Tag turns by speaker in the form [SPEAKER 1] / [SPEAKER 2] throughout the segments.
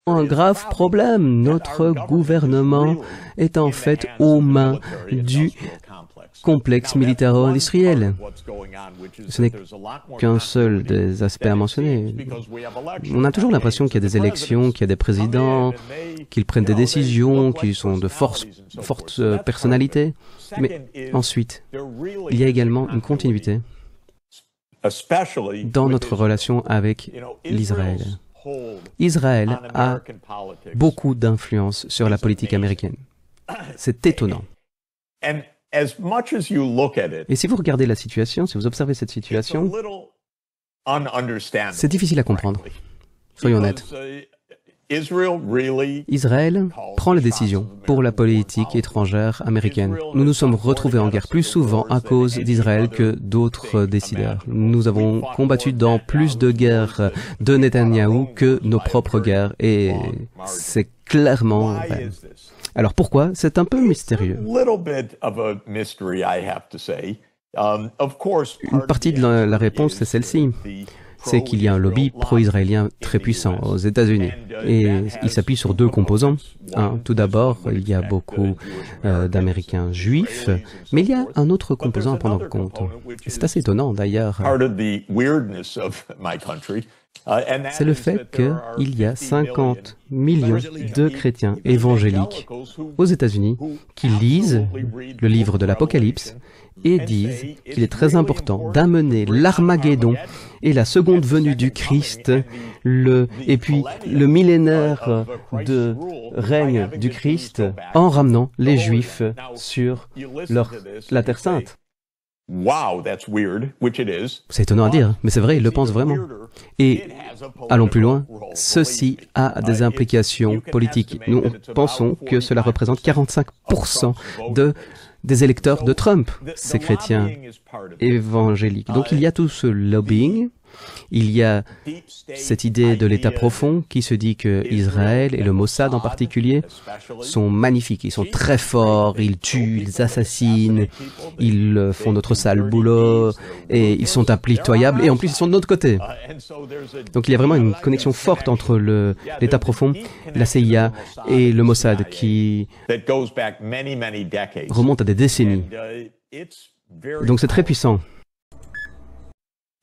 [SPEAKER 1] Un grave problème. Notre gouvernement est en fait aux mains du complexe militaro-industriel. Ce n'est qu'un seul des aspects à mentionner. On a toujours l'impression qu'il y a des élections, qu'il y a des présidents, qu'ils prennent des décisions, qu'ils sont de fortes personnalités. Mais ensuite, il y a également une continuité dans notre relation avec l'Israël. Israël a beaucoup d'influence sur la politique américaine. C'est étonnant. Et si vous regardez la situation, si vous observez cette situation, c'est difficile à comprendre. Soyons honnêtes. Israël prend les décisions pour la politique étrangère américaine. Nous nous sommes retrouvés en guerre plus souvent à cause d'Israël que d'autres décideurs. Nous avons combattu dans plus de guerres de Netanyahou que nos propres guerres et c'est clairement vrai. Alors pourquoi? C'est un peu mystérieux. Une partie de la réponse, c'est celle-ci. C'est qu'il y a un lobby pro-israélien très puissant aux États-Unis. Et il s'appuie sur deux composants. Tout d'abord, il y a beaucoup d'Américains juifs, mais il y a un autre composant à prendre en compte. C'est assez étonnant d'ailleurs. C'est le fait qu'il y a 50 millions de chrétiens évangéliques aux États-Unis qui lisent le livre de l'Apocalypse et disent qu'il est très important d'amener l'Armageddon et la seconde venue du Christ, et puis le millénaire de règne du Christ en ramenant les Juifs sur la Terre Sainte. C'est étonnant à dire, mais c'est vrai, ils le pensent vraiment. Et allons plus loin, ceci a des implications politiques. Nous pensons que cela représente 45% des électeurs de Trump, ces chrétiens évangéliques. Donc il y a tout ce lobbying, il y a cette idée de l'État profond qui se dit que Israël et le Mossad en particulier sont magnifiques, ils sont très forts, ils tuent, ils assassinent, ils font notre sale boulot et ils sont impitoyables et en plus ils sont de notre côté. Donc il y a vraiment une connexion forte entre l'État profond, la CIA et le Mossad qui remonte à des décennies. Donc c'est très puissant.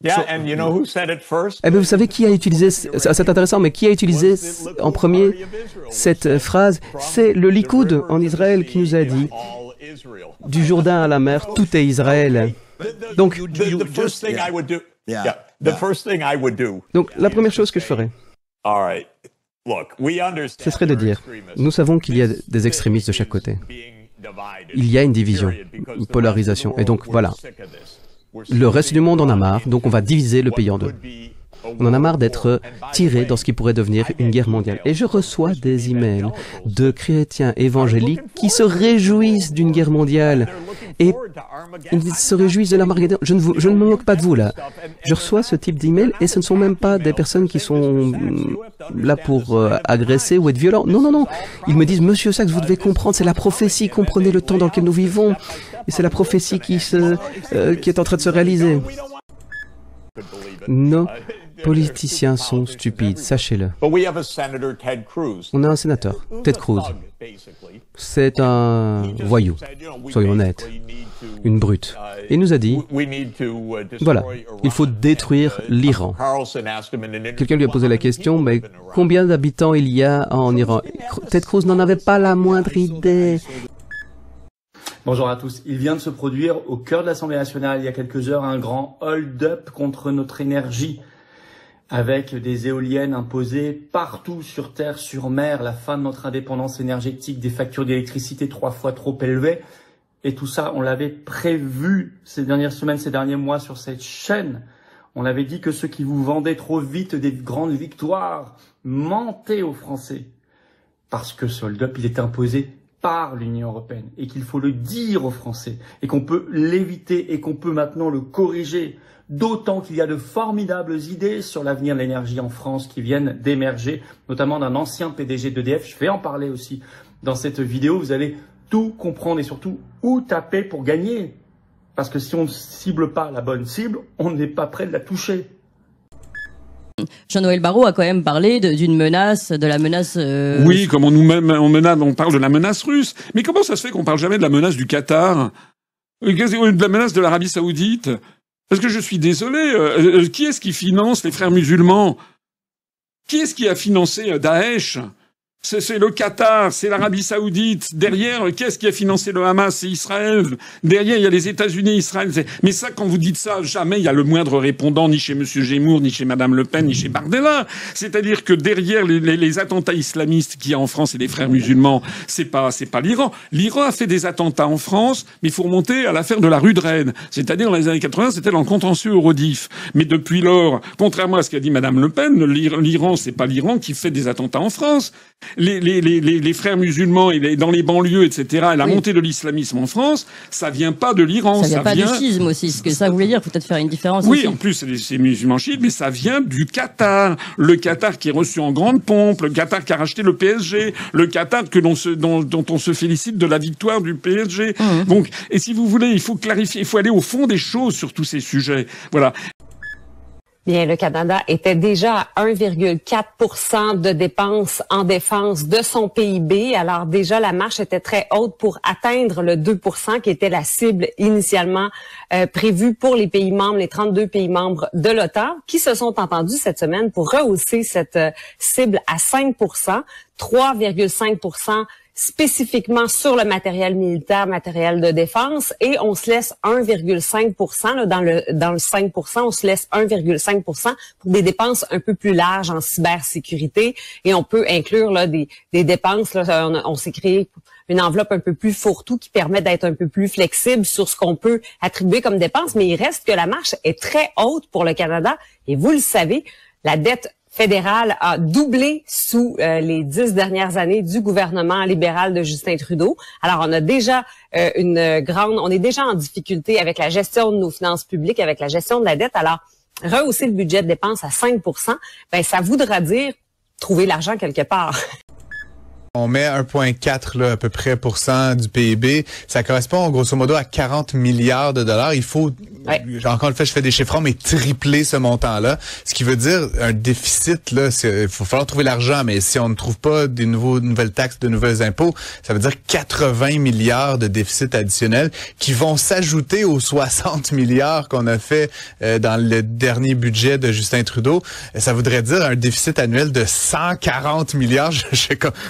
[SPEAKER 1] Eh bien, vous savez qui a utilisé, c'est intéressant, mais qui a utilisé en premier cette phrase? C'est le Likoud en Israël qui nous a dit « Du Jourdain à la mer, tout est Israël ». Donc, la première chose que je ferais, ce serait de dire, nous savons qu'il y a des extrémistes de chaque côté. Il y a une division, une polarisation, et donc voilà. Le reste du monde en a marre, donc on va diviser le pays en deux. On en a marre d'être tiré dans ce qui pourrait devenir une guerre mondiale. Et je reçois des emails de chrétiens évangéliques qui se réjouissent d'une guerre mondiale. Et ils se réjouissent de l'Armageddon. Je ne me moque pas de vous, là. Je reçois ce type d'emails et ce ne sont même pas des personnes qui sont là pour agresser ou être violents. Non, non, non. Ils me disent, Monsieur Sachs, vous devez comprendre, c'est la prophétie, comprenez le temps dans lequel nous vivons. Et c'est la prophétie qui est en train de se réaliser. Nos politiciens sont stupides, sachez-le. On a un sénateur, Ted Cruz. C'est un voyou, soyons honnêtes, une brute. Il nous a dit, voilà, il faut détruire l'Iran. Quelqu'un lui a posé la question, mais combien d'habitants il y a en Iran? Ted Cruz n'en avait pas la moindre idée.
[SPEAKER 2] Bonjour à tous. Il vient de se produire au cœur de l'Assemblée nationale il y a quelques heures un grand hold-up contre notre énergie avec des éoliennes imposées partout sur terre, sur mer, la fin de notre indépendance énergétique, des factures d'électricité 3 fois trop élevées. Et tout ça, on l'avait prévu ces dernières semaines, ces derniers mois sur cette chaîne. On avait dit que ceux qui vous vendaient trop vite des grandes victoires mentaient aux Français. Parce que ce hold-up, il est imposé par l'Union européenne et qu'il faut le dire aux Français et qu'on peut l'éviter et qu'on peut maintenant le corriger. D'autant qu'il y a de formidables idées sur l'avenir de l'énergie en France qui viennent d'émerger, notamment d'un ancien PDG d'EDF. Je vais en parler aussi dans cette vidéo. Vous allez tout comprendre et surtout où taper pour gagner. Parce que si on ne cible pas la bonne cible, on n'est pas prêt de la toucher.
[SPEAKER 3] Jean-Noël Barrot a quand même parlé d'une menace, de la menace...
[SPEAKER 4] Oui, comme on parle de la menace russe. Mais comment ça se fait qu'on parle jamais de la menace du Qatar, de la menace de l'Arabie Saoudite? Parce que je suis désolé, qui est-ce qui finance les frères musulmans? Qui est-ce qui a financé Daesh? C'est le Qatar, c'est l'Arabie Saoudite. Derrière, qu'est-ce qui a financé le Hamas? C'est Israël. Derrière, il y a les États-Unis, Israël. Mais ça, quand vous dites ça, jamais il y a le moindre répondant, ni chez Monsieur Zemmour, ni chez Madame Le Pen, ni chez Bardella. C'est-à-dire que derrière les attentats islamistes qu'il y a en France et les frères musulmans, c'est pas l'Iran. L'Iran a fait des attentats en France, mais il faut remonter à l'affaire de la rue de Rennes. C'est-à-dire, dans les années 80, c'était dans le contentieux Eurodif. Mais depuis lors, contrairement à ce qu'a dit Madame Le Pen, l'Iran, c'est pas l'Iran qui fait des attentats en France. Les frères musulmans et dans les banlieues, etc., et la montée de l'islamisme en France, ça vient pas de l'Iran.
[SPEAKER 3] Ça vient pas du schisme aussi, ce que ça voulait dire, peut-être faire une différence
[SPEAKER 4] oui,
[SPEAKER 3] aussi.
[SPEAKER 4] En plus, c'est musulmans chiites, mais ça vient du Qatar. Le Qatar qui est reçu en grande pompe, le Qatar qui a racheté le PSG, le Qatar dont on se félicite de la victoire du PSG. Donc, et si vous voulez, il faut clarifier, il faut aller au fond des choses sur tous ces sujets. Voilà.
[SPEAKER 5] Bien, le Canada était déjà à 1,4 % de dépenses en défense de son PIB. Alors déjà, la marche était très haute pour atteindre le 2 % qui était la cible initialement prévue pour les pays membres, les 32 pays membres de l'OTAN, qui se sont entendus cette semaine pour rehausser cette cible à 5 %, 3,5 % spécifiquement sur le matériel militaire, matériel de défense, et on se laisse 1,5 % là, dans le 5 %, on se laisse 1,5 % pour des dépenses un peu plus larges en cybersécurité, et on peut inclure là des dépenses. Là, on s'est créé une enveloppe un peu plus fourre-tout qui permet d'être un peu plus flexible sur ce qu'on peut attribuer comme dépenses, mais il reste que la marche est très haute pour le Canada, et vous le savez, la dette fédérale a doublé sous les 10 dernières années du gouvernement libéral de Justin Trudeau. Alors, on a déjà on est déjà en difficulté avec la gestion de nos finances publiques, avec la gestion de la dette. Alors, rehausser le budget de dépenses à 5 %, ben, ça voudra dire trouver l'argent quelque part.
[SPEAKER 6] On met 1,4 là, à peu près % du PIB. Ça correspond grosso modo à 40 milliards de dollars. Il faut, encore une fois, je fais des chiffres, mais tripler ce montant-là. Ce qui veut dire un déficit, là, il faut falloir trouver l'argent, mais si on ne trouve pas des nouvelles taxes, de nouveaux impôts, ça veut dire 80 milliards de déficit additionnel qui vont s'ajouter aux 60 milliards qu'on a fait dans le dernier budget de Justin Trudeau. Ça voudrait dire un déficit annuel de 140 milliards.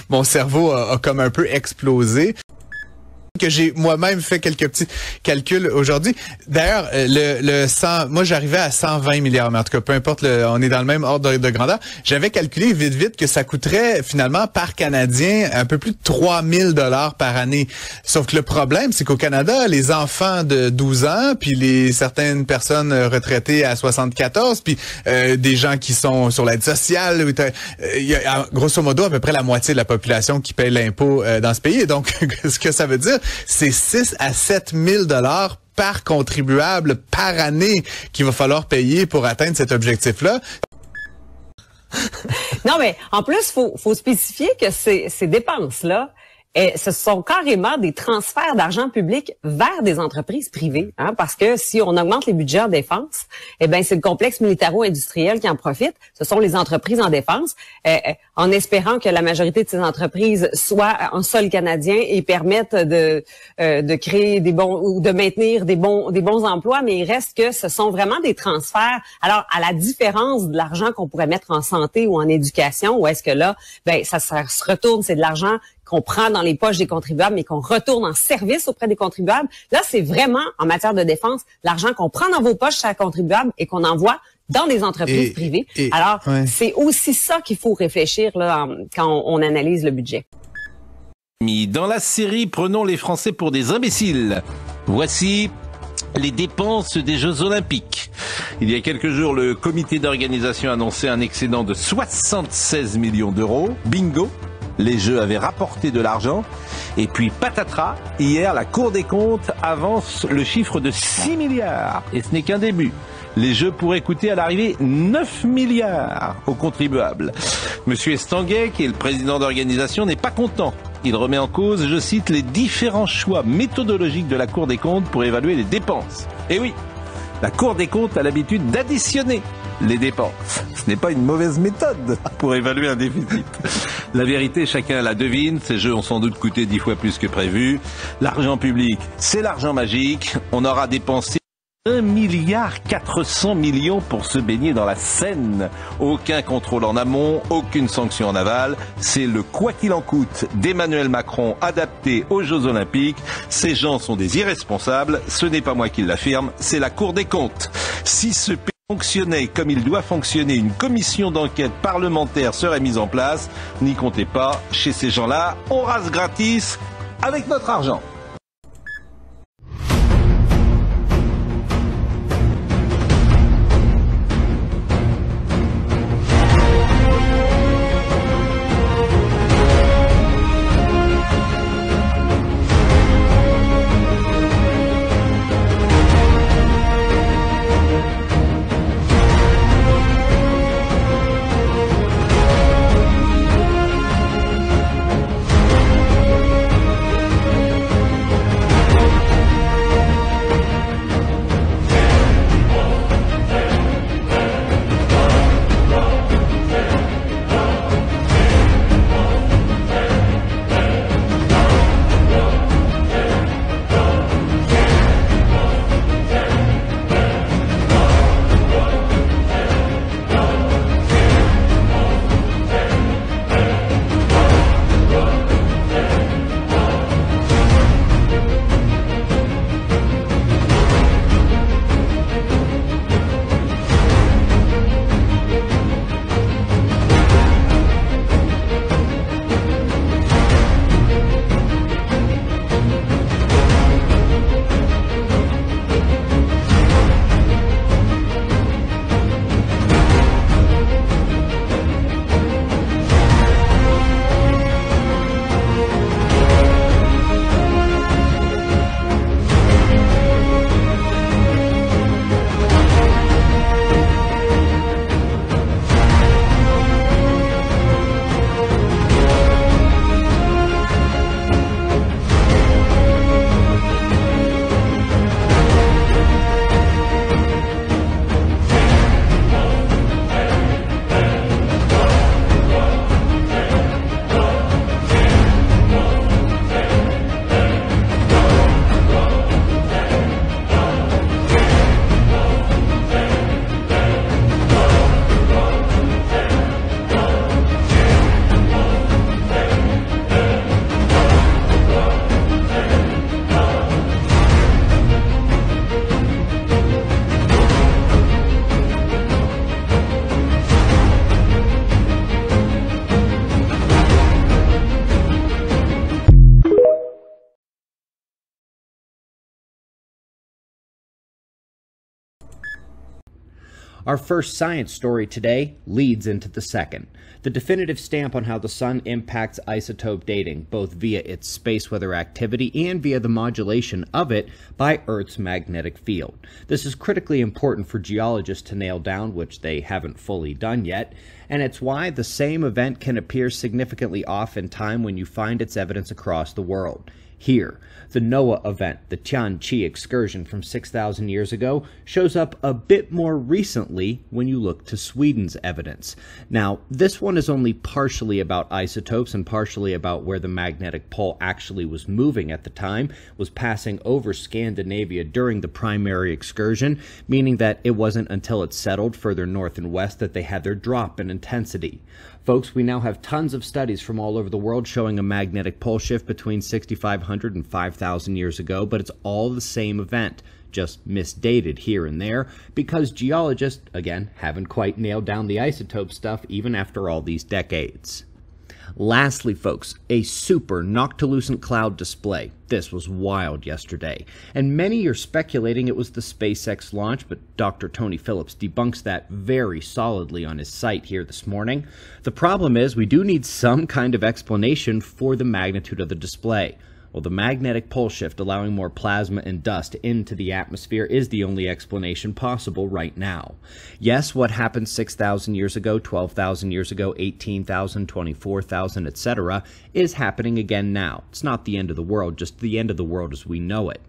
[SPEAKER 6] Mon cerveau a comme un peu explosé. Que j'ai moi-même fait quelques petits calculs aujourd'hui. D'ailleurs, moi j'arrivais à 120 milliards, mais en tout cas, peu importe, on est dans le même ordre de grandeur. J'avais calculé vite que ça coûterait finalement par Canadien un peu plus de 3 000 $ par année. Sauf que le problème, c'est qu'au Canada, les enfants de 12 ans, puis certaines personnes retraitées à 74, puis des gens qui sont sur l'aide sociale, il y a grosso modo à peu près la moitié de la population qui paye l'impôt dans ce pays. Et donc, ce que ça veut dire, c'est 6 à 7 000 $ par contribuable par année qu'il va falloir payer pour atteindre cet objectif-là.
[SPEAKER 5] Non, mais en plus, faut spécifier que ces dépenses-là, ce sont carrément des transferts d'argent public vers des entreprises privées, hein, parce que si on augmente les budgets en défense, eh ben c'est le complexe militaro-industriel qui en profite. Ce sont les entreprises en défense, en espérant que la majorité de ces entreprises soient en sol canadien et permettent de créer des bons ou de maintenir des bons emplois. Mais il reste que ce sont vraiment des transferts. Alors, à la différence de l'argent qu'on pourrait mettre en santé ou en éducation, où est-ce que là, ben ça se retourne, c'est de l'argent qu'on prend dans les poches des contribuables, mais qu'on retourne en service auprès des contribuables. Là, c'est vraiment, en matière de défense, l'argent qu'on prend dans vos poches chez les contribuables et qu'on envoie dans des entreprises privées. Alors, c'est aussi ça qu'il faut réfléchir là, quand on analyse le budget.
[SPEAKER 7] Dans la série Prenons les Français pour des imbéciles, voici les dépenses des Jeux Olympiques. Il y a quelques jours, le comité d'organisation annonçait un excédent de 76 millions d'euros. Bingo! Les Jeux avaient rapporté de l'argent. Et puis patatras, hier, la Cour des comptes avance le chiffre de 6 milliards. Et ce n'est qu'un début. Les Jeux pourraient coûter à l'arrivée 9 milliards aux contribuables. Monsieur Estanguet, qui est le président d'organisation, n'est pas content. Il remet en cause, je cite, les différents choix méthodologiques de la Cour des comptes pour évaluer les dépenses. Et oui, la Cour des comptes a l'habitude d'additionner les dépenses. Ce n'est pas une mauvaise méthode pour évaluer un déficit. La vérité, chacun la devine. Ces jeux ont sans doute coûté 10 fois plus que prévu. L'argent public, c'est l'argent magique. On aura dépensé 1,4 milliard pour se baigner dans la Seine. Aucun contrôle en amont, aucune sanction en aval. C'est le quoi qu'il en coûte d'Emmanuel Macron adapté aux Jeux Olympiques. Ces gens sont des irresponsables. Ce n'est pas moi qui l'affirme, c'est la Cour des comptes. Si ce pays fonctionnait comme il doit fonctionner, une commission d'enquête parlementaire serait mise en place. N'y comptez pas, chez ces gens-là, on rase gratis avec notre argent.
[SPEAKER 8] Our first science story today leads into the second. The definitive stamp on how the sun impacts isotope dating, both via its space weather activity and via the modulation of it by Earth's magnetic field. This is critically important for geologists to nail down, which they haven't fully done yet, and it's why the same event can appear significantly off in time when you find its evidence across the world. Here, the Noah event, the Tianqi excursion from 6,000 years ago, shows up a bit more recently when you look to Sweden's evidence. Now, this one is only partially about isotopes and partially about where the magnetic pole actually was moving at the time, was passing over Scandinavia during the primary excursion, meaning that it wasn't until it settled further north and west that they had their drop in intensity. Folks, we now have tons of studies from all over the world showing a magnetic pole shift between 6,500 and 5,000 years ago, but it's all the same event, just misdated here and there, because geologists, again, haven't quite nailed down the isotope stuff even after all these decades. Lastly, folks, a super noctilucent cloud display. This was wild yesterday, and many are speculating it was the SpaceX launch, but Dr. Tony Phillips debunks that very solidly on his site here this morning. The problem is we do need some kind of explanation for the magnitude of the display. Well, the magnetic pole shift allowing more plasma and dust into the atmosphere is the only explanation possible right now. Yes, what happened 6,000 years ago, 12,000 years ago, 18,000, 24,000, etc. is happening again now. It's not the end of the world, just the end of the world as we know it.